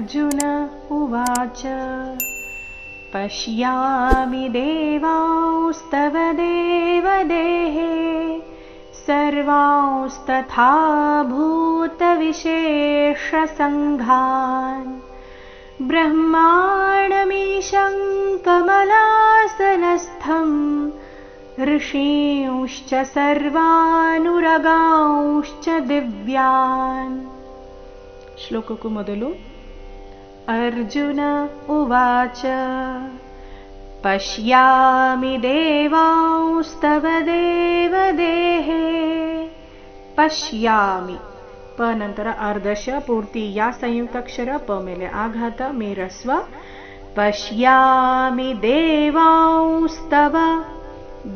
अर्जुन उवाच पश्यामि देवांस्तव देवदेहे सर्वांस्तथा भूतविशेषसङ्घान् ब्रह्माणमीशं कमलासनस्थं ऋषींश्च सर्वानुरगांश्च दिव्यान्। ಶ್ಲೋಕಕ್ಕೂ ಮೊದಲು ಅರ್ಜುನ ಉವಾಚ ಪಶ್ಯಾಮಿ ದೇವಾಂಸ್ತವ ದೇವದೇಹೇ ಪಶ್ಯಾಮಿ ಪ ನಂತರ ಅರ್ಧಶ ಪೂರ್ತಿ ಯಾ ಸಂಯುಕ್ತಾಕ್ಷರ ಪ ಮೇಲೆ ಆಘಾತ ಮೇರಸ್ವ ಪಶ್ಯಾಮಿ ದೇವಾಂಸ್ತವ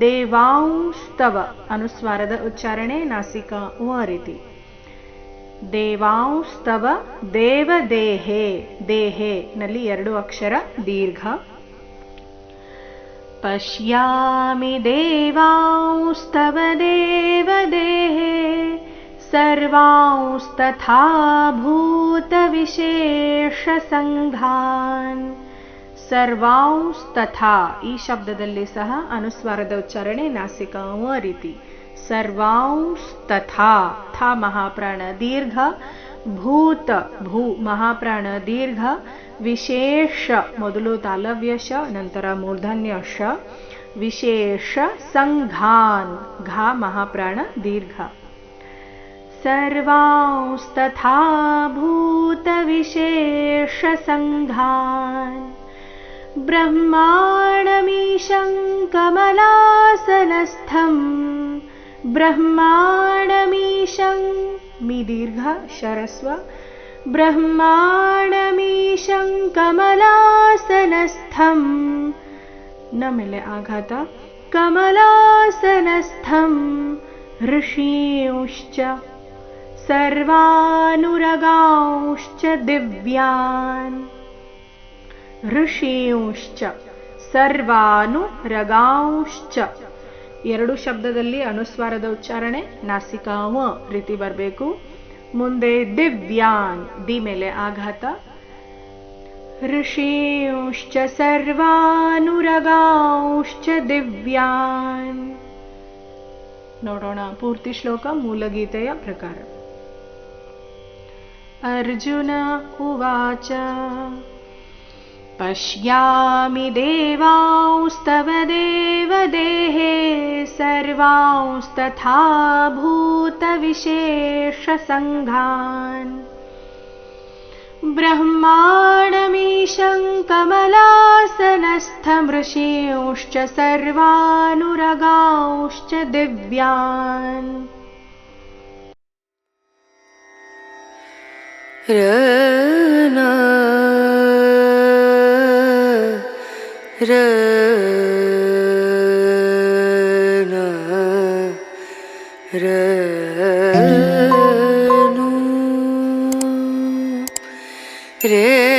ದೇವಾಂಸ್ತವ ಅನುಸ್ವಾರದ ಉಚ್ಚಾರಣೆ ನಾಸಿಕಾ ವ ರೀತಿ ದೇವಾಂಸ್ತವ ದೇವದೇಹೇ ದೇಹೇ ನಲ್ಲಿ 2 ಅಕ್ಷರ ದೀರ್ಘ ಪಶ್ಯಾಮಿ ದೇವಾಂಸ್ತವ ದೇವದೇಹೇ ಸರ್ವಾಂಸ್ತಥಾ ಭೂತವಿಶೇಷಸಂಘಾನ್ ಸರ್ವಾಂಸ್ತಥಾ ಈ ಶಬ್ದದಲ್ಲಿ ಸಹ ಅನುಸ್ವಾರದ ಉಚ್ಚಾರಣೆ ನಾಸಿಕಾ ವ ರೀತಿ ಸರ್ವಾಂಸ್ತಥಾ ಥಾ ಮಹಾಪ್ರಾಣ ದೀರ್ಘ ಭೂತ ಭೂ ಮಹಾಪ್ರಾಣ ದೀರ್ಘ ವಿಶೇಷ ಮೊದಲು ತಾಲವ್ಯ ಶ ನಂತರ ಮೂರ್ಧನ್ಯ ಶ ವಿಶೇಷ ಸಂಘಾನ್ ಘಾ ಮಹಾಪ್ರಾಣ ದೀರ್ಘ ಸರ್ವಾಂಸ್ತಥಾ ಭೂತವಿಶೇಷಸಂಘಾನ್ ಬ್ರಹ್ಮಾಣಮೀಶಂ ಕಮಲಾಸನಸ್ಥಂ ಬ್ರಹ್ಮಾಣಮೀಶಂ ಮಿ ದೀರ್ಘ ಶರಸ್ವ ಬ್ರಹ್ಮಾಣಮೀಶಂ ಕಮಲಾಸನಸ್ಥಂ ನ ಮೇಲೆ ಆಘಾತ ಕಮಲಾಸನಸ್ಥಂ ಋಷೀಂಶ್ಚ ಸರ್ವಾನುರಗಾಂಶ್ಚ ದಿವ್ಯಾನ್ ಋಷೀಂಶ್ಚ ಸರ್ವಾನುರಗಾಂಶ್ಚ 2 ಶಬ್ದದಲ್ಲಿ ಅನುಸ್ವಾರದ ಉಚ್ಚಾರಣೆ ನಾಸಿಕಾ ವ ರೀತಿ ಬರಬೇಕು. ಮುಂದೆ ದಿವ್ಯಾನ್ ದಿ ಮೇಲೆ ಆಘಾತ ಋಷೀಂಶ್ಚ ಸರ್ವಾನುರಗಾಂಶ್ಚ ದಿವ್ಯಾನ್. ನೋಡೋಣ ಪೂರ್ತಿ ಶ್ಲೋಕ ಮೂಲಗೀತೆಯ ಪ್ರಕಾರ. ಅರ್ಜುನ ಉವಾಚ ಪಶ್ಯಾಮಿ ದೇವಾಂಸ್ತವ ದೇವದೇಹೇ ಸರ್ವಾಂಸ್ತಥಾ ಭೂತವಿಶೇಷಸಂಘಾನ್ ಬ್ರಹ್ಮಾಣಮೀಶಂ ಕಮಲಾಸನಸ್ಥಂ ಋಷೀಂಶ್ಚ ಸರ್ವಾನುರಗಾಂಶ್ಚ ದಿವ್ಯಾನ್. रे